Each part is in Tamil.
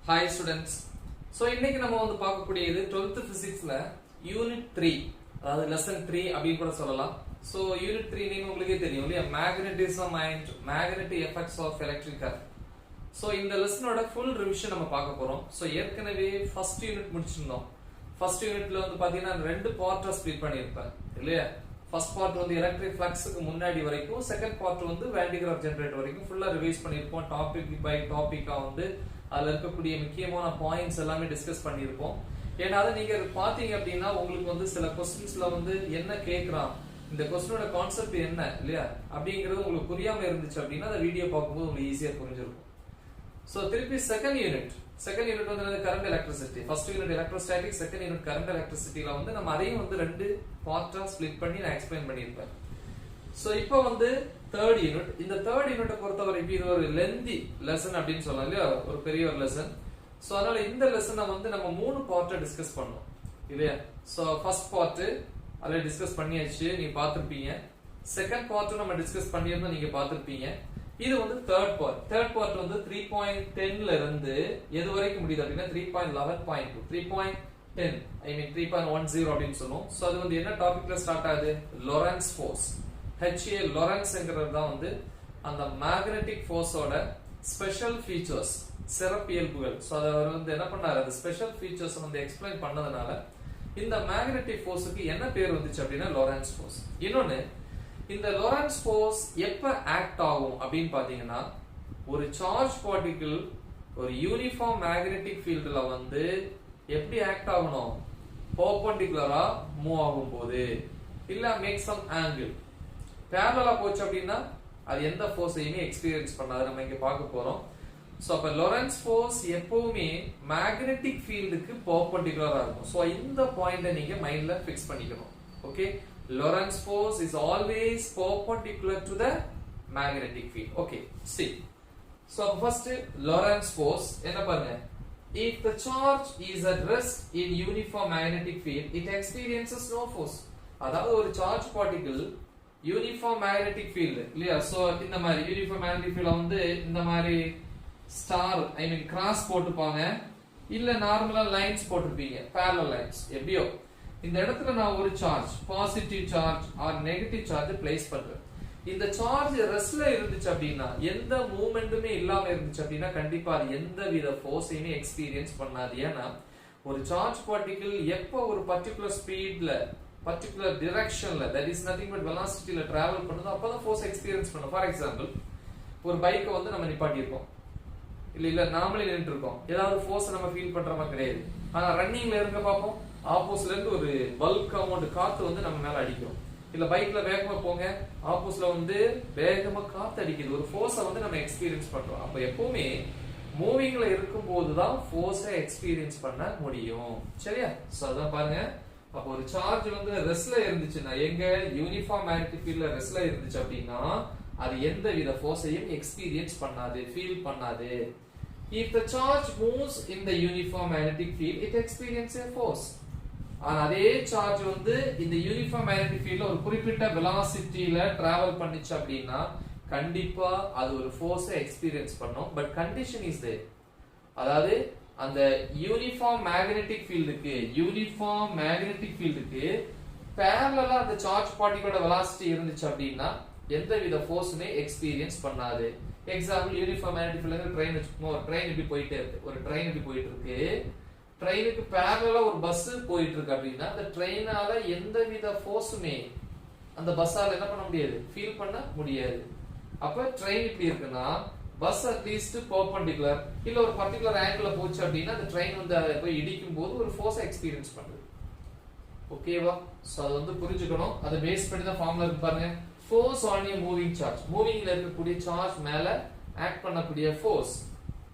Hi students. So இன்னைக்கு நம்ம வந்து பார்க்கக்கூடியது 12th physicsல unit 3 அதாவது lesson 3 அப்படி கூட சொல்லலாம். So unit 3 நீங்க உங்களுக்கே தெரியும் இல்லையா, magnetism and magnetic effects of electric current. So இந்த லெசனோட full revision நம்ம பார்க்க போறோம். So ஏற்கனவே first unit முடிச்சிருந்தோம். First unitல வந்து பாத்தீங்கன்னா ரெண்டு பார்ட்டா ஸ்ப்ளிட் பண்ணிருப்பேன் இல்லையா. First part வந்து electric fluxக்கு முன்னாடி வரைக்கும், second part வந்து Van de Graaff generator வரைக்கும் ஃபுல்லா ரிவைஸ் பண்ணிருப்போம். டாபிக் பை டாபிக்கா வந்து அதுல இருக்கக்கூடிய முக்கியமான பாயிண்ட்ஸ் எல்லாமே டிஸ்கஸ் பண்ணிருப்போம். ஏன்னா அதை நீங்க பாத்தீங்க அப்படின்னா உங்களுக்கு வந்து சில क्वेश्चंसல வந்து என்ன கேக்குறான், இந்த क्वेश्चनோட கான்செப்ட் என்ன இல்லையா அப்படிங்கிறது உங்களுக்கு புரியாம இருந்துச்சு அப்படின்னா அந்த வீடியோ பார்க்கும்போது உங்களுக்கு ஈஸியா புரிஞ்சிருக்கும். சோ திருப்பி செகண்ட் யூனிட் வந்து current electricity. First unit electrostatic, second unit current எலக்ட்ரிசிட்டில வந்து நம்ம அதையும் வந்து ரெண்டு பார்ட்டா ஸ்ப்ளிட் பண்ணி நான் எக்ஸ்பிளைன் பண்ணிருப்பேன். சோ இப்போ வந்து தேர்ட் யூனிட். இந்த தேர்ட் யூனிட்டை பொறுத்தவரைக்கும் இது ஒரு லென்தி லெசன் அப்படின்னு சொல்லலாம் இல்லையா, ஒரு பெரிய ஒரு லெசன். சோ அதனால இந்த லெசனை வந்து நம்ம மூணு பார்ட்டா டிஸ்கஸ் பண்ணோம் இல்லையா. So first part already discuss பண்ணியாச்சு, நீங்க பார்த்திருப்பீங்க. செகண்ட் பார்ட் நம்ம டிஸ்கஸ் பண்ணியிருந்தோம், நீங்க பார்த்திருப்பீங்க. இது வந்து தேர்ட் பார்ட் வந்து 3.10ல இருந்து எது வரைக்கும் முடியுது அப்படின்னா 3.11.2 3.10 ஐ மீன் 3.10 அப்படின்னு சொல்லுவோம். சோ அது வந்து என்ன டாபிக்ல ஸ்டார்ட் ஆகுது, லொரன்ஸ் ஃபோர்ஸ். HA லொரன்ஸ்ங்கிறது தான் வந்து அந்த மேக்னெட்டிக் ஃபோர்ஸோட ஸ்பெஷல் ஃபீச்சர்ஸ், சிறப்பியல்புகள். சோ அத அவர் வந்து என்ன பண்ணாரு, அந்த ஸ்பெஷல் ஃபீச்சர்ஸ் வந்து எக்ஸ்பிளைன் பண்ணதுனால இந்த மேக்னெட்டிக் ஃபோர்ஸுக்கு என்ன பேர் வந்துச்சு அப்படின்னா லொரன்ஸ் ஃபோர்ஸ். இன்னொன்னு, இந்த லொரன்ஸ் ஃபோர்ஸ் எப்ப ஆக்ட் ஆகும் அப்படின்னு பாத்தீங்கன்னா, ஒரு சார்ஜ் பார்ட்டிகிள் ஒரு யூனிஃபார்ம் மேக்னெட்டிக் ஃபீல்ட்ல வந்து எப்படி ஆக்ட் ஆகணும், பெர்பெண்டிகுலரா மூவ் ஆகும் போது, இல்ல மேக் சம் ஆங்கிள். பேரலலா போச்சு அப்படின்னா அது எந்த ஃபோர்ஸையுமே எக்ஸ்பீரியன்ஸ் பண்ணாது, நம்ம இங்க பார்க்க போறோம். சோ அப்ப லொரன்ஸ் ஃபோர்ஸ் எப்பவுமே மேக்னெட்டிக் ஃபீல்டுக்கு பெர்பெண்டிகுலரா இருக்கும். சோ இந்த பாயிண்ட நீங்க மைண்ட்ல ஃபிக்ஸ் பண்ணிக்கணும். Okay, Lorentz force is always perpendicular to the magnetic field. Okay, see. So first Lorentz force என்ன பாருங்க, if the charge is at rest in uniform magnetic field it experiences no force. அதாவது ஒரு charge particle uniform magnetic field இல்லையா. சோ இந்த மாதிரி யூனிஃபார்ம் மேக்னெட்டிக் ஃபீல்ட் வந்து இந்த மாதிரி ஸ்டார் ஐ மீன் கிராஸ் போட்டுப்பாங்க, இல்ல நார்மலா லைன்ஸ் போட்டுருப்பீங்க, parallel லைன்ஸ். எப்படியோ இந்த இடத்துல நான் ஒரு charge, positive charge or negative charge place பண்றேன். இந்த சார்ஜ் ரெஸ்ட்ல இருந்துச்சு அப்படின்னா, எந்த மூவ்மெண்ட்டுமே இல்லாம இருந்துச்சு அப்படின்னா கண்டிப்பா அது எந்த வித ஃபோர்ஸையுமே எக்ஸ்பீரியன்ஸ் பண்ணாது. ஏன்னா ஒரு சார்ஜ் பார்ட்டிகிள் எப்ப ஒரு பர்டிகுலர் ஸ்பீட்ல பர்டிகுலர் டிரெக்ஷன்ல, தட் இஸ் நதிங் பட் வெலாசிட்டில டிராவல் பண்ணுதோ அப்பதான் ஃபோர்ஸ் எக்ஸ்பீரியன்ஸ் பண்ணும். ஃபார் எக்ஸாம்பிள், ஒரு பைக்கை வந்து நம்ம நிப்பாட்டி இருக்கோம் இல்ல நாமளே நின்று இருக்கோம், ஏதாவது ஃபோர்ஸ் நம்ம ஃபீல் பண்ற மாதிரி கிடையாது. ஆனா ரன்னிங்ல இருக்க பார்ப்போம், ஆப்போசிட்ல இருந்து ஒரு பல்க் அமௌண்ட் காத்து வந்து நம்ம மேல அடிக்கும். இல்ல பைக்ல வேகமா போங்க, ஆப்போசிட்ல வந்து வேகமா காத்து அடிக்குது, ஒரு ஃபோர்ஸை வந்து நம்ம எக்ஸ்பீரியன்ஸ் பண்றோம். அப்ப எப்பவுமே மூவிங்ல இருக்கும் போதுதான் ஃபோர்ஸை எக்ஸ்பீரியன்ஸ் பண்ண முடியும். சரியா? சோ அதான் பாருங்க, அப்ப ஒரு சார்ஜ் வந்து ரெஸ்ட்ல இருந்துச்சுன்னா, எங்க யூனிஃபார்ம் மேக்னெட்டிக் ஃபீல்ட்ல ரெஸ்ட்ல இருந்துச்சு அப்படின்னா அது எந்த வித ஃபோர்ஸையும் எக்ஸ்பீரியன்ஸ் பண்ணாது, ஃபீல் பண்ணாது. If the charge moves in the uniform magnetic field it experiences a force. ஆனா அதே சார்ஜ் வந்து இந்த யூனிஃபார்ம் மேக்னெட்டிக் ஃபீல்ட்ல ஒரு குறிப்பிட்ட வெலாசிட்டில டிராவல் பண்ணிச்சு அப்படின்னா கண்டிப்பா அது ஒரு ஃபோர்ஸை எக்ஸ்பீரியன்ஸ் பண்ணும். பட் கண்டிஷன் இஸ் தேர், அதாவது அந்த யூனிஃபார்ம் மேக்னெட்டிக் ஃபீல்டுக்கு பேரலலா அந்த சார்ஜ் பார்ட்டிகளோட வெலாசிட்டி இருந்துச்சு அப்படின்னா எந்த வித ஃபோர்ஸுமே எக்ஸ்பீரியன்ஸ் பண்ணாது. எக்ஸாம்பிள், யூனிஃபார்ம் மேக்னெட்டிக் ஃபீல்ட்ல ட்ரெயின் வச்சுக்கோங்க, ஒரு ட்ரெயின் இப்படி போயிட்டே இருக்கு, ஒரு ட்ரெயின் இப்படி போயிட்டு இருக்கு, ட்ரெயினுக்கு பேரலலா ஒரு பஸ் போயிட்டு இருக்கு அப்படின்னா அந்த ட்ரெயினால எந்த வித ஃபோர்ஸுமே அந்த பஸ்ஸால என்ன பண்ண முடியாது, ஃபீல் பண்ண முடியாது. அப்ப ட்ரெயின் இப்படி இருக்குன்னா பஸ் அட்லீஸ்ட் பெர்பெண்டிகுலர் இல்ல ஒரு பர்டிகுலர் ஆங்கிள் போச்சு அப்படின்னா அந்த ட்ரெயின் வந்து அதை போய் இடிக்கும் போது ஒரு ஃபோர்ஸ் எக்ஸ்பீரியன்ஸ் பண்ணுது. ஓகேவா? சோ அது வந்து புரிஞ்சுக்கணும். அதை பேஸ் பண்ணி தான் ஃபார்முலா இருக்கு பாருங்க. Force on a moving charge, மூவிங்ல இருக்கக்கூடிய சார்ஜ் மேல ஆக்ட் பண்ணக்கூடிய ஃபோர்ஸ்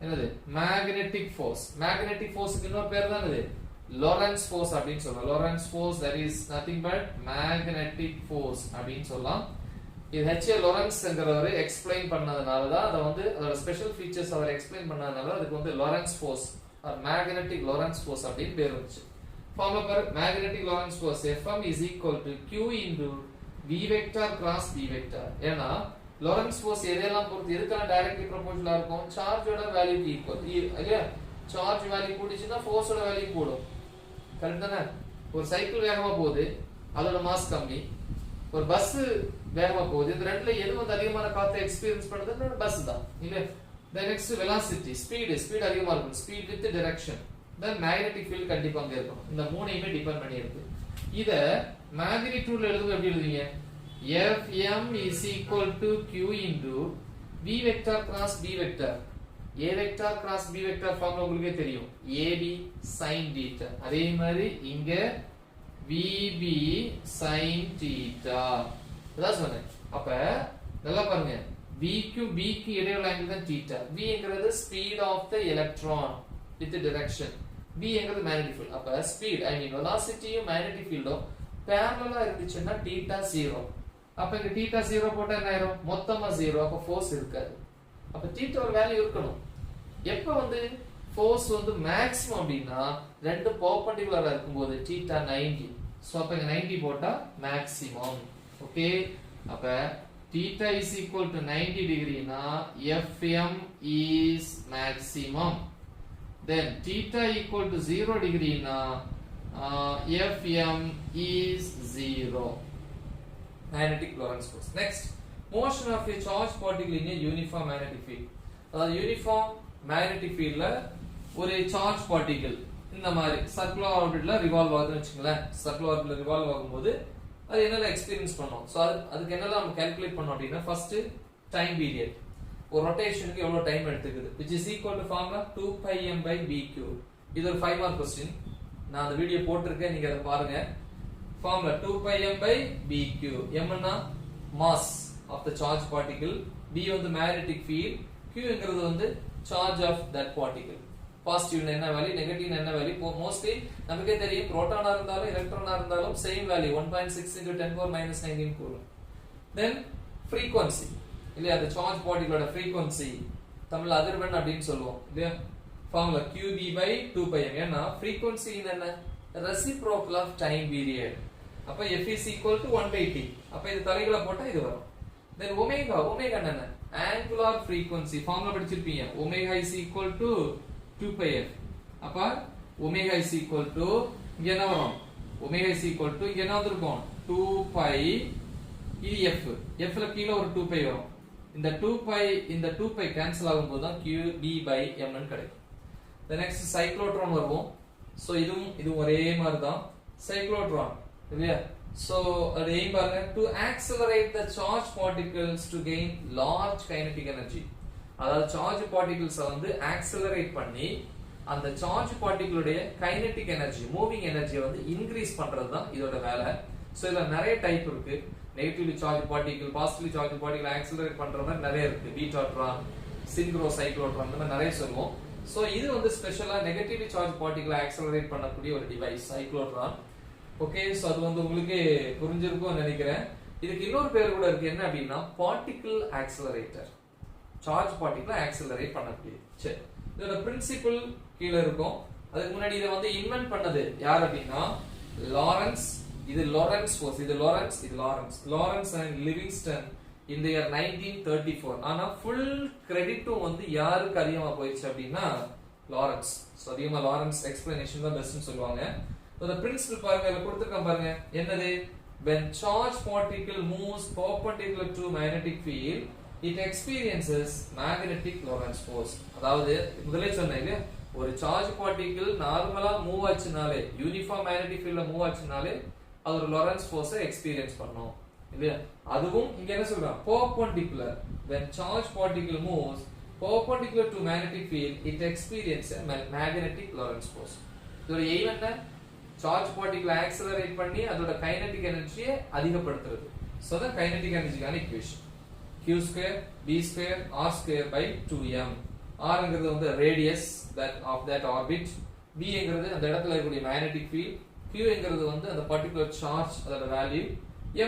என்னது, மேக்னெட்டிக் ஃபோர்ஸ். மேக்னெட்டிக் ஃபோர்ஸ்க்கு இன்னொரு பேர் தான் இது லொரன்ஸ் ஃபோர்ஸ் அப்படின்னு சொல்லலாம். Lorentz force that is nothing but magnetic force அப்படின்னு சொல்லலாம். இது HA லொரன்ஸ்ங்கறவர் எக்ஸ்பிளைன் பண்ணதுனால தான் அத வந்து அதோட ஸ்பெஷல் ஃபீச்சர்ஸ் அவர் எக்ஸ்பிளைன் பண்ணதுனால அதுக்கு வந்து Lorentz fours are magnetic Lorentz force அப்படின்னு பேர் வந்துச்சு. ஃபார்முலா பாரு, magnetic Lorentz force Fm is equal to Q into V vector cross B vector. ஏன்னா லொரன்ஸ் ஃபோர்ஸ் எதெல்லாம் பொறுத்து எதுக்கெல்லாம் டைரக்ட்லி ப்ரொபோர்ஷனலா இருக்கும், சார்ஜோட வேல்யூக்கு ஈக்குவல் இல்லையா. சார்ஜ் வேல்யூ கூடிச்சுன்னா ஃபோர்ஸோட வேல்யூ கூடும். கரெக்ட் தானே? ஒரு சைக்கிள் வேகமா போகுது, அதோட மாஸ் கம்மி. ஒரு பஸ் வேகமா போகுது, இந்த ரெண்டுல எது வந்து அதிகமான காத்தை எக்ஸ்பீரியன்ஸ் பண்ணுதுன்னா பஸ் தான் இல்ல. the next velocity speed அதிகமா இருக்கும், speed with direction, then magnetic field கண்டிப்பா அங்க இருக்கும். இந்த மூணையுமே டிபெண்ட் பண்ணி இருக்கு. இத மேக்னிட்யூட்ல எழுதுங்க. எப்படி எழுதுவீங்க? Fm is equal to q into v vector cross b vector. a vector cross b vector formula உங்களுக்கே தெரியும், ab sin theta. அதே மாதிரி இங்க vb sin theta. அதான் சொன்னேன். அப்ப நல்லா பாருங்க, vq b க்கு இடையில ஆங்கிள் தான் theta. v என்கிறது speed of the electron with the direction. b என்கிறது magnetic field. அப்ப speed I mean velocity யும் magnetic field ம் parallel இருந்துச்சுன்னா theta 0. அப்ப இங்க theta 0 போட்டா என்ன ஆயிரும்? மொத்தமா 0. அப்ப force இருக்காது. அப்ப theta ஒரு வேல்யூ இருக்கணும். எப்ப வந்து force வந்து maximum அப்படினா ரெண்டு perpendicular இருக்கும்போது theta 90. சோ அப்ப இங்க 90 போட்டா maximum. ஓகே, அப்ப theta is equal to 90 degree na Fm is maximum. Then theta equal to 0 degree na Fm is 0. Magnetic Lorentz force. Next, motion of a charged particle in a uniform magnetic field. அதாவது uniform magnetic field ல ஒரு charged particle இந்த மாதிரி circular orbitல revolve ஆகுதுன்னு வெச்சுங்களேன். circular orbitல revolve ஆகும்போது அது என்னெல்லாம் எக்ஸ்பீரியன்ஸ் பண்ணோம். சோ அதுக்கு என்னெல்லாம் நம்ம கால்குலேட் பண்ணோம் அப்படினா, ஃபர்ஸ்ட் டைம் பீரியட், ஒரு ரொட்டேஷனுக்கு எவ்வளவு டைம் எடுத்துக்குது, which is equal to formula 2πm/bq. இது ஒரு 5 மார்க் क्वेश्चन. நான் அந்த வீடியோ போட்டுருக்கேன், நீங்க அதை பாருங்க. formula 2πm/bq. m னா mass of the charged particle, b வந்து magnetic field, q ங்கிறது வந்து charge of that particle. Positive என்ன வேல்யூ, நெகட்டிவ் என்ன வேல்யூ. மோஸ்ட்லி நமக்கே தெரியும், புரோட்டானா இருந்தாலும் எலக்ட்ரானா இருந்தாலும் சேம் வேல்யூ 1.6 × 10⁻⁻⁹ கூலும். தென் frequency இல்ல, அந்த சார்ஜ் பார்ட்டிகளோட frequency தமிழ்ல அதிர்வெண் அப்படினு சொல்லுவோம் இல்லையா. Formula qb/2πm. ஏன்னா frequency என்ன, reciprocal of time period. அப்ப f is equal to 1/t. அப்ப இது தலைகீழ போட்டா இது வரும். தென் ஒமேகா என்ன, angular frequency. ஃபார்முலா படிச்சிருப்பீங்க, omega is equal to 2πf. அப்ப ஒமேகா is equal to இங்க என்ன வரும், ஒமேகா is equal to இங்க என்ன வந்திருக்கும் 2π, இது f, f ல கீழ ஒரு 2π வரும். இந்த 2π கேன்சல் ஆகும்போது தான் qb/m ன்னு கிடைக்கும். the next சைக்ளோட்ரான் வருவோம். சோ இதுவும் ஒரே மாதிரி தான் சைக்ளோட்ரான் இல்லையா. சோ அது aim பாருங்க, to accelerate the charged particles to gain large kinetic energy. அதாவது சார்ஜ் பார்ட்டிகிள்ஸ் வந்து ஆக்சலரேட் பண்ணி அந்த சார்ஜ் பார்ட்டிகிளுடைய கைனெடிக் எனர்ஜி, மூவிங் எனர்ஜியை வந்து இன்க்ரீஸ் பண்றது தான் இதோட வேலை. சோ இதுல நிறைய டைப் இருக்கு. Negatively charge particle, positively charge particle accelerate பண்ற மாதிரி நிறைய இருக்கு. பீட்டாட்ரான், சின்க்ரோ சைக்ளோட்ரான், இந்த மாதிரி நிறைய சொல்லுவோம். சோ இது வந்து ஸ்பெஷலா நெகட்டிவ்லி சார்ஜ் பார்ட்டிகிள் ஆக்சலரேட் பண்ணக்கூடிய ஒரு டிவைஸ் சைக்ளோட்ரான். ஓகே, சோ அது வந்து உங்களுக்கு புரிஞ்சிருக்கும்னு நினைக்கிறேன். இதுக்கு இன்னொரு பேர் கூட இருக்கு, என்ன அப்படின்னா பார்ட்டிகிள் ஆக்சலரேட்டர். சார்ஜ் பார்ட்டிகிளை ஆக்சலரேட் பண்ணக்கூடியது. சரி, இதோட பிரின்சிபிள் கீழ இருக்கும். அதுக்கு முன்னாடி இதை வந்து இன்வென்ட் பண்ணது யார் அப்படின்னா லாரன்ஸ். இது லாரன்ஸ் ஃபோர்ஸ், இது Lawrence and Livingston in the year 1934. ஆனா ஃபுல் கிரெடிட்டும் வந்து யாருக்கு அதிகமா போயிடுச்சு அப்படின்னா லாரன்ஸ். சோ அதிகமா லாரன்ஸ் எக்ஸ்பிளனேஷன் தான் பெஸ்ட்னு சொல்லுவாங்க. the principle பாருங்க, இதுல கொடுத்திருக்கேன் பாருங்க, என்னது, when charged particle moves perpendicular to magnetic field it experiences magnetic Lorentz force. அதாவது முதல்ல சொன்னேன், ஒரு சார்ஜ் பார்ட்டிகிள் நார்மலா மூவ் ஆச்சுனாலே, யூனிஃபார்ம் மேக்னெட்டிக் ஃபீல்ட்ல மூவ் ஆச்சுனாலே அது ஒரு Lorentz force எக்ஸ்பீரியன்ஸ் பண்ணும் இல்லையா. அதுவும் இங்க என்ன சொல்றான், perpendicular, when charged particle moves perpendicular to magnetic field it experiences magnetic Lorentz force. இதோட எய்ம் என்ன, சார்ஜ் பார்ட்டிகிள் ஆக்சலரேட் பண்ணி அதோட கைனெடிக் எனர்ஜியை அதிகப்படுத்துறது. சோ தான் கைனெடிக் எனர்ஜிக்கான equation q² b² r²/2m. r ங்கிறது வந்து radius of that orbit, b ங்கிறது அந்த இடத்துல இருக்கக்கூடிய magnetic field, q ங்கிறது வந்து அந்த particular charge அதோட வேல்யூ,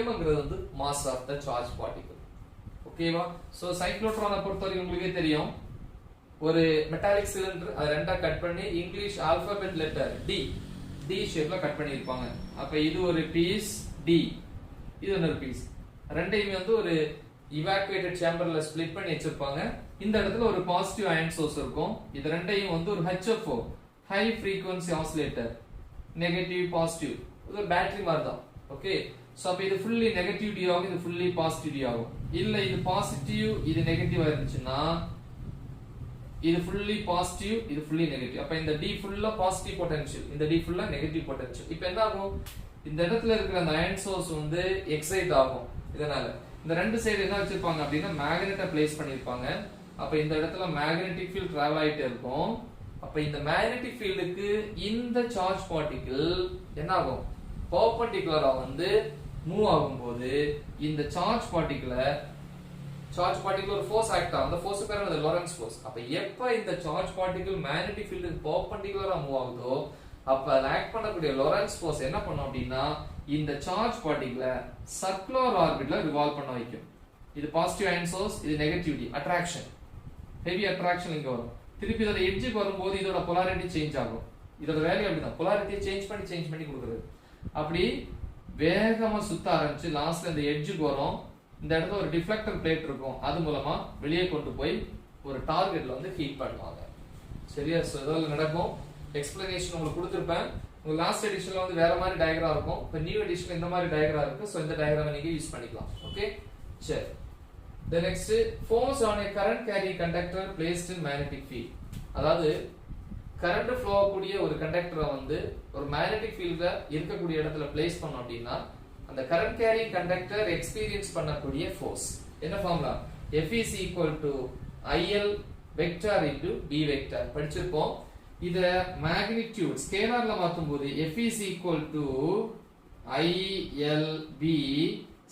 m ங்கிறது வந்து mass of the charged particle. ஓகேவா. சோ சைக்ளோட்ரானை பொறுத்தவரைக்கும் உங்களுக்கே தெரியும், ஒரு மெட்டாலிக் சிலிண்டர் அதை ரெண்டா கட் பண்ணி இங்கிலீஷ் ஆல்பபெட் லெட்டர் d ஷேப்ல கட் பண்ணி இருப்பாங்க. அப்ப இது ஒரு பீஸ் d, இது இன்னொரு பீஸ், ரெண்டையுமே வந்து ஒரு இவாக்குவேட்டட் சேம்பர்ல ஸ்ப்ளிட் பண்ணி வச்சிருப்பாங்க. இந்த இடத்துல ஒரு பாசிட்டிவ் அயன் சோர்ஸ் இருக்கும். இது ரெண்டையும் வந்து ஒரு HFO high frequency oscillator negative positive இது ஒரு பேட்டரி மாதிரி தான். ஓகே, சோ அப்ப இது ஃபுல்லி நெகட்டிவ் டி ஆகும், இது ஃபுல்லி பாசிட்டிவ் டி ஆகும். இல்ல இது பாசிட்டிவ் இது நெகட்டிவா இருந்துச்சுன்னா இது ஃபுல்லி பாசிட்டிவ் இது ஃபுல்லி நெகட்டிவ். அப்ப இந்த டி ஃபுல்லா பாசிட்டிவ் பொட்டன்ஷியல், இந்த டி ஃபுல்லா நெகட்டிவ் பொட்டன்ஷியல். இப்போ என்ன ஆகும், இந்த இடத்துல இருக்கிற அந்த அயன் சோர்ஸ் வந்து எக்ஸைட் ஆகும். இதனால இந்த ரெண்டு சைடு என்ன வச்சிருப்பாங்க அப்படின்னா மேக்னெட்டை பிளேஸ் பண்ணிருப்பாங்க. அப்ப இந்த இடத்துல மேக்னெட்டிக் ஃபீல்ட் டிராவல் ஆயிட்டே இருக்கும். அப்ப இந்த மேக்னெட்டிக் ஃபீல்டுக்கு இந்த சார்ஜ் பார்ட்டிகிள் என்ன ஆகும், பெர்பெண்டிகுலரா வந்து மூவ் ஆகும்போது இந்த சார்ஜ் பார்ட்டிகிளை ஒரு ஃபோர்ஸ் ஆக்ட் ஆகும். அந்த ஃபோர்ஸ் பேர் என்னது, லொரன்ஸ் ஃபோர்ஸ். அப்ப எப்ப இந்த சார்ஜ் பார்ட்டிகிள் மேக்னெட்டிக் ஃபீல்டுக்கு பெர்பெண்டிகுலரா மூவ் ஆகுதோ அப்ப அது ஆக்ட் பண்ணக்கூடிய லொரன்ஸ் ஃபோர்ஸ் என்ன பண்ணும் அப்படின்னா இந்த சார்ஜ் பார்ட்டிகிளை சர்க்குலர் ஆர்பிட்ல ரிவால்வ் பண்ண வைக்கும். இது பாசிட்டிவ் அயன் சோர்ஸ், இது நெகட்டிவிட்டி அட்ராக்ஷன், ஹெவி அட்ராக்ஷன் இங்க வரும். திருப்பி இதோட எட்ஜுக்கு வரும்போது இதோட பொலாரிட்டி சேஞ்ச் ஆகும். இதோட வேல்யூ அப்படிதான், பொலாரிட்டியை சேஞ்ச் பண்ணி கொடுக்குறது. அப்படி வேகமா சுத்த ஆரம்பிச்சு லாஸ்ட்ல இந்த எட்ஜுக்கு வரும். இந்த இடத்துல ஒரு டிஃப்ளெக்டர் பிளேட் இருக்கும், அது மூலமா வெளியே கொண்டு போய் ஒரு டார்கெட்ல வந்து ஹீட் பண்ணுவாங்க. சரியா? சோ இதெல்லாம் நடக்கும். எக்ஸ்பிளனேஷன் உங்களுக்கு கொடுத்திருப்பேன். உங்க லாஸ்ட் எடிஷன்ல வந்து வேற மாதிரி டயகிராம் இருக்கும், இப்போ நியூ எடிஷன்ல இந்த மாதிரி டயகிராம் இருக்கு. சோ இந்த டயகிராமை நீங்க யூஸ் பண்ணிக்கலாம். ஓகே, சரி. The next, force on a current carrying conductor placed in magnetic field. அதாவது கரண்ட் ஃப்ளோ ஆகக்கூடிய ஒரு கண்டக்டரை வந்து ஒரு மேக்னெட்டிக் ஃபீல்ட்ல இருக்கக்கூடிய இடத்துல பிளேஸ் பண்ணோம் அப்படின்னா அந்த கரண்ட் கேரிங் கண்டக்டர் எக்ஸ்பீரியன்ஸ் பண்ணக்கூடிய ஃபோர்ஸ் என்ன formula, F is equal to IL vector into B vector படிச்சிருப்போம். இத மேக்னிட்யூட் ஸ்கேலார்ல மாத்தும்போது F is equal to ILB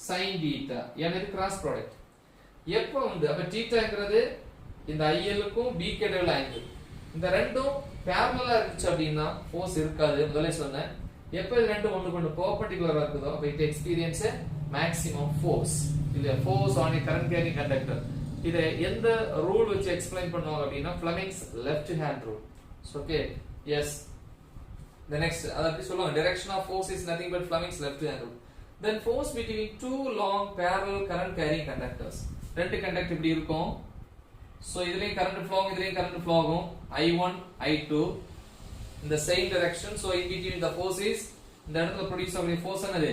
sin theta. ஏன்னா கிராஸ் ப்ராடக்ட். எப்போ வந்து அப்ப தீட்டாங்கிறது இந்த IL க்கும் B க்கு இடையில ஆங்கிள், இந்த ரெண்டும் parallel இருந்துச்சு அப்படினா ஃபோர்ஸ் இருக்காது. முதல்ல சொன்னேன், எப்போ இது ரெண்டும் ஒண்ணுக்கு ஒண்ணு பெர்பெண்டிகுலரா இருக்குதோ அப்ப it experience a maximum force. இல்ல force on a current carrying conductor. இத எந்த ரூல் வச்சு எக்ஸ்பிளைன் பண்ணுவாங்க அப்படினா Fleming's left hand rule. Okay, yes. The next, அத எப்படி சொல்லுவாங்க, direction of force is nothing but Fleming's left hand rule. Then force between two long parallel current carrying conductors. ரெண்டு கண்டக்டர் இப்படி இருக்கும். சோ இதுலயும் கரண்ட் ஃப்ளோ ஆகும், இதுலயும் கரண்ட் ஃப்ளோ ஆகும். I1 I2 in the same direction. So in between the force is இந்த இடத்துல ப்ரொடியூஸ் ஆகக்கூடிய ஃபோர்ஸ் என்னது,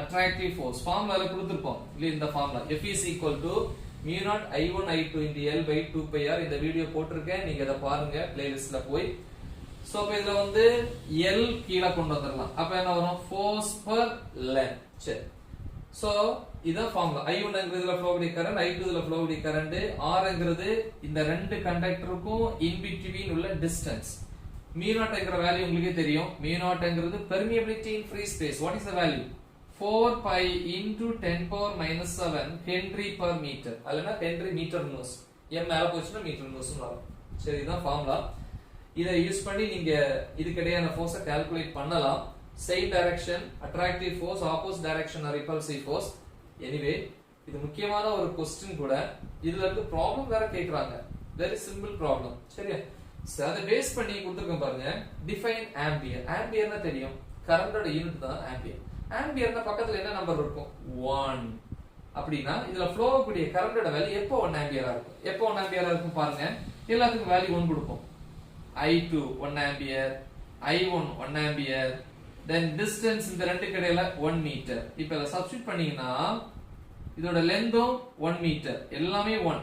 அட்ராக்டிவ் ஃபோர்ஸ். ஃபார்முலால கொடுத்திருப்போம் இல்ல, இந்த formula F is equal to mu naught I1 I2 into L by 2 pi r. இந்த வீடியோ போட்டுருக்கேன், நீங்க அத பாருங்க பிளேலிஸ்ட்ல போய். சோ அப்ப இதுல வந்து L கீழ கொண்டு வந்துறலாம். அப்ப என்ன வரும், ஃபோர்ஸ் பர் லென்த். சரி, சோ இதான் ஃபார்முலா. I1 ங்கிறதுல ஃப்ளோ ஆகக்கூடிய கரண்ட், I2 இதுல ஃப்ளோ ஆகக்கூடிய கரண்ட். R ங்கிறது இந்த ரெண்டு கண்டக்டருக்கும் இன் பிட்வீன் உள்ள டிஸ்டன்ஸ். mu naught ங்கற வேல்யூ உங்களுக்கு தெரியும். mu naught ங்கிறது permeability in free space. What is the value? 4 pi into 10 power minus 7 Henry per meter. அல்லனா Henry meter nose. m மேல போச்சுனா மீட்டர் நோஸ் வரும். சரி, இதான் ஃபார்முலா. இத யூஸ் பண்ணி நீங்க இதுக்கிடையான ஃபோர்ஸை கால்குலேட் பண்ணலாம். Same direction attractive force, opposite direction repulsive force. Anyway இது முக்கியமான ஒரு क्वेश्चन கூட. இதுல இருந்து ப்ராப்ளம் வேற கேக்குறாங்க, வெரி சிம்பிள் ப்ராப்ளம். சரியா? சோ அத பேஸ் பண்ணி கொடுத்திருக்கேன் பாருங்க. Define ampere. ஆம்பியர்னா தெரியும், கரண்டோட யூனிட் தான் ஆம்பியர். ஆம்பியர்னா பக்கத்துல என்ன நம்பர் இருக்கும், 1. அப்படினா இதுல ஃப்ளோ ஆகக்கூடிய கரண்டோட வேல்யூ எப்போ 1 ஆம்பியரா இருக்கும். எப்போ 1 ஆம்பியரா இருக்கும் பாருங்க. எல்லாத்துக்கும் வேல்யூ 1 கொடுப்போம். I2 1 ampere, I1 1 ampere, then distance இந்த ரெண்டுக்கு இடையில 1 மீட்டர். இப்போ இத சப்ஸ்டிட்யூட் பண்ணீங்கனா இதோட லெந்த்தும் 1 மீட்டர், எல்லாமே 1.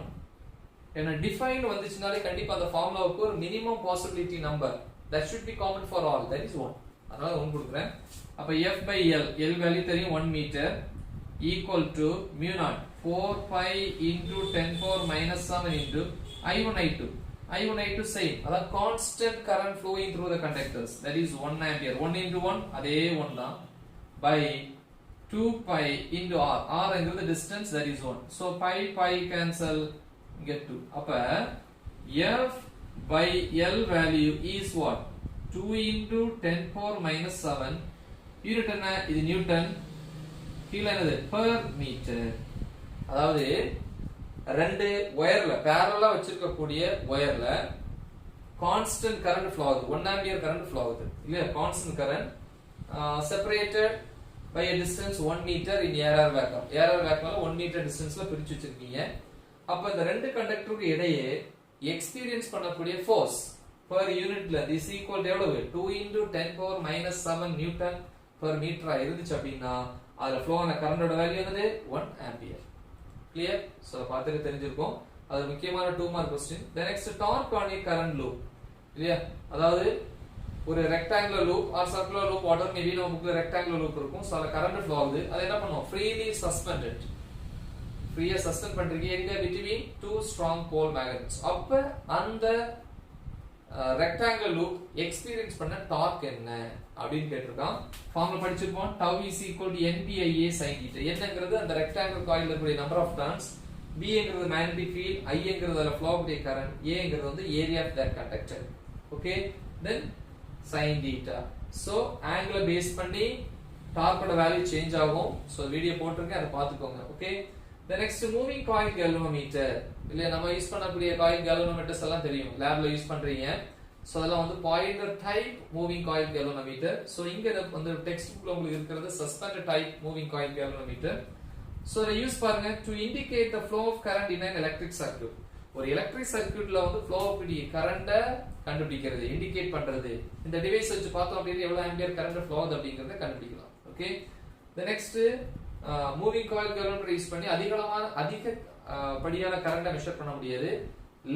ஏன்னா டிஃபைன்ட் வந்துச்சுனாலே கண்டிப்பா அந்த ஃபார்முலாவுக்கு ஒரு minimum possibility number that should be common for all, that is 1. அதனால 1 கொடுக்கிறேன். அப்ப F by L, L value தெரியும் 1 metre, equal to mu naught 4 pi into 10 power minus 7 into I1 I2. I1 I2 same, அதாவது constant current flowing through the conductors, that is 1 ampere. 1 into 1 அதே 1 தான், by 2 pi into R. R ங்கிறது distance, that is 1. So pi cancel, get 2. அப்ப F by L value is what, 2 into 10 power minus 7. Unit என்ன, இது நியூட்டன், கீழ என்னது per meter. அதாவது ரெண்டு ஒயர்ல parallel வச்சிருக்கக்கூடிய ஒயர்ல கான்ஸ்டன்ட் கரண்ட் ஃப்ளோ ஆகுது, 1 ஆம்பியர் கரண்ட் ஃப்ளோ ஆகுது இல்லையா. Constant current separated by a distance 1 metre in air vacuum. Air வேக்யூம்ல 1 மீட்டர் டிஸ்டன்ஸ்ல பிரிச்சு வச்சிருக்கீங்க. அப்ப இந்த ரெண்டு கண்டக்டருக்கு இடையே எக்ஸ்பீரியன்ஸ் பண்ணக்கூடிய force per unitல is equal to எவ்வளவு 2 into 10 power minus 7 Newton per meter இருந்துச்சு அப்படின்னா அதுல flow ஆன கரண்டோட வேல்யூ என்னது 1 ampere. கிளியர்? சோ பார்த்துட்டு தெரிஞ்சிருக்கும். அது முக்கியமான 2 mark question. the next torque on a current loop இல்லையா, அதாவது ஒரு rectangular loop or circular loop whatever maybe நம்ம புக்ல rectangular loop இருக்கும். சோ அதுல கரண்ட் flow ஆகுது. அது என்ன பண்ணும்? freely suspended. ஃப்ரீயா சஸ்பெண்ட் பண்றீங்க எங்க between two strong pole magnets. அப்ப அந்த rectangular loop experience பண்ண டார்க் என்ன அப்படினு கேட்டிருக்கான். ஃபார்முலா படிச்சிருப்போம். tau is equal to nbia sin theta. என்னங்கிறது அந்த rectangular coil இருக்கக்கூடிய number of turns, b ங்கிறது magnetic field, I ங்கிறது அதல flow ஆகக்கூடிய current, a ங்கிறது வந்து area of that conductor. okay, then sin theta. so angle base பண்ணி டார்க்கோட வேல்யூ சேஞ்ச் ஆகும். so வீடியோ போட்டுருக்கேன், அதை பாத்துக்கோங்க. okay, the next moving coil galvanometer இல்ல நம்ம யூஸ் பண்ணக்கூடிய coil galvanometers எல்லாம் தெரியும், லேப்ல யூஸ் பண்றீங்க. சோ அதெல்லாம் வந்து pointer type moving coil galvanometer. So இங்க வந்து டெக்ஸ்ட் புக்ல உங்களுக்கு இருக்கிறது suspended type moving coil galvanometer. So இத யூஸ் பாருங்க to indicate the flow of current in an electric circuit. ஒரு எலக்ட்ரிக் சர்க்யூட்ல வந்து flow of current கண்டுபிடிக்கிறது, இண்டிகேட் பண்றது. இந்த டிவைஸ் வச்சு பார்த்தோம் அப்படினா எவ்வளவு ஆம்பியர் கரண்ட் flow ஆகுது அப்படிங்கறத கண்டுபிடிக்கலாம். Okay, the next moving coil galvanometer use பண்ணி அதிக படியான கரண்ட மெஷர் பண்ண முடியாது.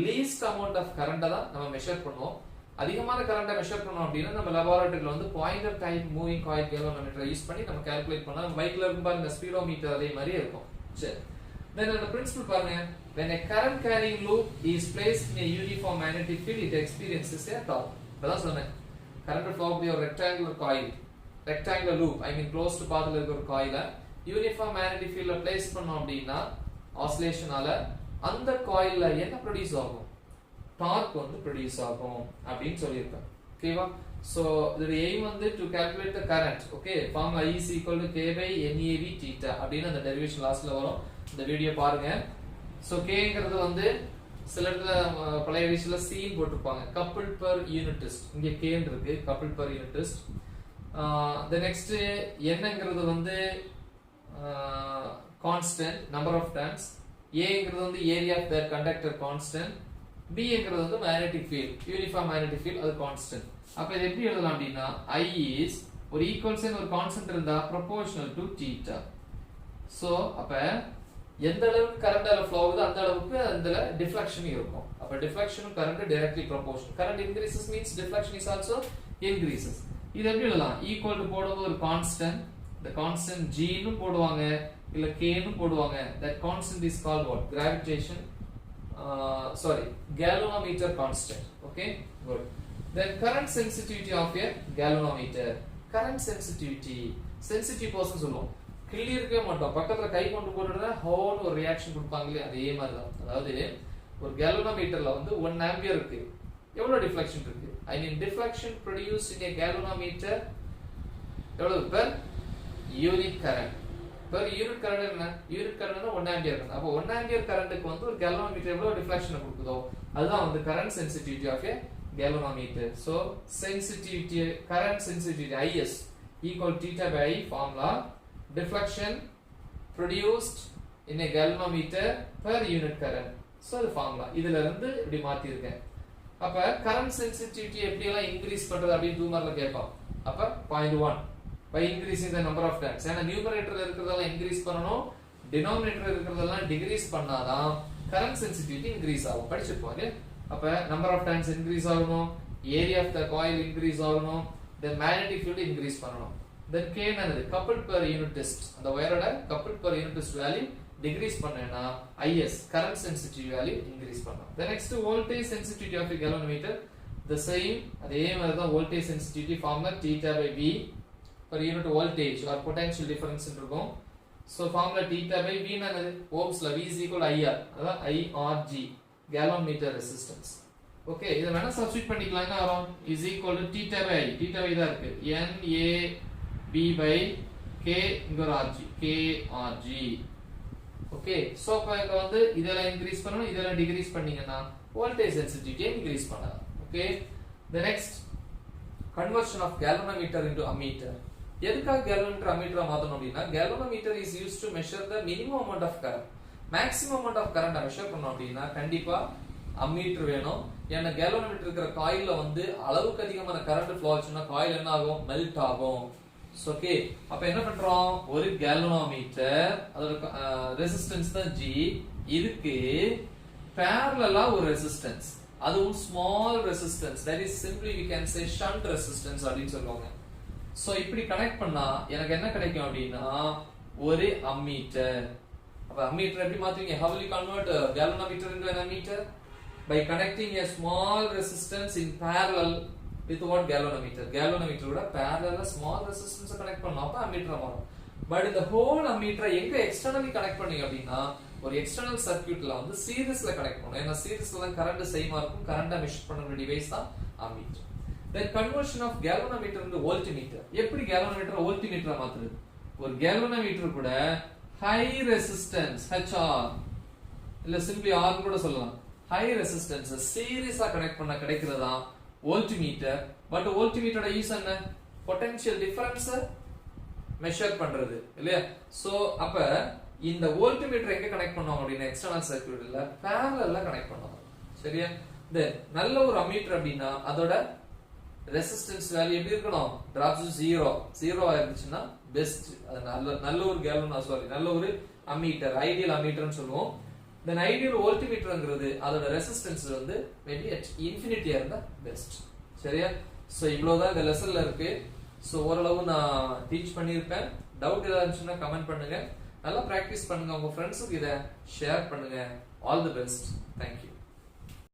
லீஸ்ட் அமௌண்ட் ஆஃப் கரண்ட தான் நம்ம மெஷர் பண்ணுவோம். அதிகமான கரண்ட மெஷர் பண்ணோம் அப்படினா நம்ம லாபரட்டரியில வந்து pointer type moving coil galvanometer use பண்ணி நம்ம கால்குலேட் பண்ணா பைக்ல இருக்கும் பாருங்க ஸ்பீடோமீட்டர் அதே மாதிரி இருக்கும். சரி, then the principle பாருங்க, when a current carrying loop is placed in a uniform magnetic field it experiences a torque. அதான் சொன்னேன், current flow of a rectangular loop, I mean close to pathல இருக்க ஒரு காயில யூனிஃபார்ம் மேக்னெட்டிக் ஃபீல்ட்ல பிளேஸ் பண்ணோம் அப்படினா ஆசிலேஷனால அந்த காயில்ல என்ன ப்ரொடியூஸ் ஆகும்? டார்க் வந்து ப்ரொடியூஸ் ஆகும் அப்படினு சொல்லிருக்கேன். ஓகேவா? சோ இதோட எய்ம் வந்து to calculate the current. Okay, formula E = K / NAV θ அப்படின அந்த டெரிவேஷன் லாஸ்ட்ல வரும். இந்த வீடியோ பாருங்க. சோ Kங்கிறது வந்து சில இடத்துல பழைய விஷயத்துல C ன்னு போட்டுருப்பாங்க, coupled per unit twist. இங்க K ன்னு இருக்கு, coupled per unit twist. the next என்னங்கிறது வந்து constant number of turns, a ங்கிறது வந்து area of the conductor constant, b ங்கிறது வந்து magnetic field uniform magnetic field அது constant. அப்ப இது எப்படி எழுதலாம் அப்படினா I is ஒரு equal sign ஒரு constant இருந்தா proportional to theta. so அப்ப எந்த அளவுக்கு கரண்ட் அதுல flow ஆகுது அந்த அளவுக்கு அதுல deflection இருக்கும். அப்ப deflection current directly proportional. current increases means deflection is also increases. இது எப்படி எழுதலாம்? equal to போடும்போது ஒரு constant, the constant g னு போடுவாங்க இல்ல k னு போடுவாங்க. that constant is called what? gravitation galvanometer constant. okay, good. then current sensitivity of a galvanometer. current sensitive person சொல்லுவோம், கிள்ளி இருக்கவே மாட்டோம், பக்கத்துல கை கொண்டு போட்டுட்டா ஹோன்னு ஒரு ரியாக்ஷன் கொடுப்பாங்களே அதே மாதிரி தான். அதாவது ஒரு galvanometerல வந்து 1 ஆம்பியர் இருக்கு, எவ்வளவு டிஃப்ளெக்ஷன் இருக்கு? I mean deflection produced in a galvanometer எவ்வளவு per unit current. per unit current என்ன? unit current 1 ஆம்பியர் இருக்கு. அப்ப 1 ஆம்பியர் கரண்ட்க்கு வந்து ஒரு galvanometer எவ்வளவு டிஃப்ளெக்ஷன் கொடுக்குதோ அதுதான் வந்து current sensitivity of a galvanometer. so sensitivity, current sensitivity IS equal theta by I formula, deflection produced in a galvanometer per unit current. so the formula இதுல இருந்து இப்படி மாத்தி இருக்கேன். அப்ப current sensitivity எப்படி எல்லாம் இன்கிரீஸ் பண்றது அப்படி 2 மார்க்ல கேட்பான். அப்ப 0.1 by increasing the number of turns. ஏன்னா நியூமரேட்டர்ல இருக்கிறதெல்லாம் இன்கிரீஸ் பண்ணனும், டினாமினேட்டர்ல இருக்கிறதெல்லாம் டிக்ரீஸ் பண்ணாதான் current sensitivity இன்கிரீஸ் ஆகும். படிச்சிருப்போம். அப்ப number of turns இன்கிரீஸ் ஆகணும், area of the coil increase ஆகணும், then magnetic field இன்கிரீஸ் பண்ணனும். then K என்னது? coupled per unit twist. அந்த வயரோட coupled per unit twist value decrease பண்ணேனா IS current sensitivity value increase பண்ணனும். the next voltage sensitivity of a galvanometer, the same அதே மாதிரி தான் voltage sensitivity formula theta by V per unit voltage or potential difference இருக்கும். so formula theta by V என்னது? ohmsல V is equal to IR, அதான் IRG galvanometer resistance. ஓகே, இத வேணா சப்ஸ்டிட்யூட் பண்ணிக்கலாம். என்ன வரும்? is equal to theta by I, theta by தான் இருக்கு, NAB by K இங்க ஒரு RG, KRG. ஓகே, சோ அப்ப இங்க வந்து இதெல்லாம் இன்கிரீஸ் பண்ணனும், இதெல்லாம் டிக்ரீஸ் பண்ணீங்கனா வோல்டேஜ் சென்சிட்டிவிட்டி இன்கிரீஸ் பண்ணலாம். Okay, the next conversion of galvanometer into ammeter. எதுக்காக galvanometer ammeter மாத்தணும் அப்படினா galvanometer is used to measure the minimum amount of current. Maximum amount of current measure பண்ணோம் அப்படின்னா கண்டிப்பா அம்மீட்டர் வேணும். ஏன்னா கேலோனோமீட்டர் இருக்கிற காயில்ல வந்து அளவுக்கு அதிகமான கரண்ட் ஃப்ளோ ஆச்சுன்னா காயில் என்ன ஆகும், மெல்ட் ஆகும். ஓகே, அப்ப என்ன பண்றோம், ஒரு கேலோனோமீட்டர் அதோட ரெசிஸ்டன்ஸ் தான் G, இதுக்கு parallel ஒரு ரெசிஸ்டன்ஸ், அதுவும் small resistance, that is simply we can say shunt resistance அப்படின்னு சொல்லுவாங்க. சோ இப்படி கனெக்ட் பண்ணா எனக்கு என்ன கிடைக்கும் அப்படின்னா ஒரு அம்மீட்டர். அப்ப அம்மீட்டர் எப்படி மாத்துவீங்க, how will you convert a galvanometer into an ammeter? By connecting a small resistance in parallel with what galvanometer. Galvanometer ஓட parallel small resistance கனெக்ட் பண்ணா அப்ப அம்மீட்டர் மாறும். பட் இந்த ஹோல் அம்மீட்டரை எங்க எக்ஸ்டர்னலி கனெக்ட் பண்ணீங்க அப்படின்னா ஒரு எக்ஸ்டர்னல் சர்க்யூட்ல வந்து சீரிஸ்ல கனெக்ட் பண்ணணும். ஏன்னா சீரிஸ்ல தான் கரண்ட் சேமா இருக்கும், கரண்ட மெஷர் பண்ணற டிவைஸ் தான் ammeter. Then conversion of galvanometer into voltmeter. எப்படி galvanometer voltmeter மாத்துறது, ஒரு galvanometer கூட high resistance HR இல்ல simply R கூட சொல்லலாம், high resistance சீரிஸா கனெக்ட் பண்ண கிடைக்கிறதா voltmeter. பட் voltmeter யூஸ் என்ன, potential difference மெஷர் பண்றது இல்லையா. சோ அப்ப இந்த வோல்ட்மீட்டர் எங்க கனெக்ட் பண்ணுவாங்க அப்படினா எக்ஸ்டர்னல் சர்க்யூட்ல parallel கனெக்ட் பண்ணுவாங்க. சரியா. தென் நல்ல ஒரு அம்மீட்டர் அப்படினா அதோட ரெசிஸ்டன்ஸ் வேல்யூ எப்படி இருக்கணும், டிராப்ஸ் 0 ஆயிருச்சுன்னா பெஸ்ட். அது நல்ல ஒரு நல்ல ஒரு அம்மீட்டர், ஐடியல் அம்மீட்டர்னு சொல்லுவோம். தென் ஐடியல் வோல்ட்மீட்டர்ங்கிறது அதோட ரெசிஸ்டன்ஸ் வந்து மேபி அட் இன்ஃபினிட்டியா இருந்தா பெஸ்ட். சரியா. சோ இவ்வளவுதான் இந்த லெசன்ல இருக்கு. சோ ஓரளவு நான் டீச் பண்ணிருப்பேன். டவுட் ஏதாவது இருந்துச்சுன்னா கமெண்ட் பண்ணுங்க. நல்லா பிராக்டிஸ் பண்ணுங்க, உங்க ஃப்ரெண்ட்ஸுக்கு இதை ஷேர் பண்ணுங்க. All the best. தேங்க்யூ.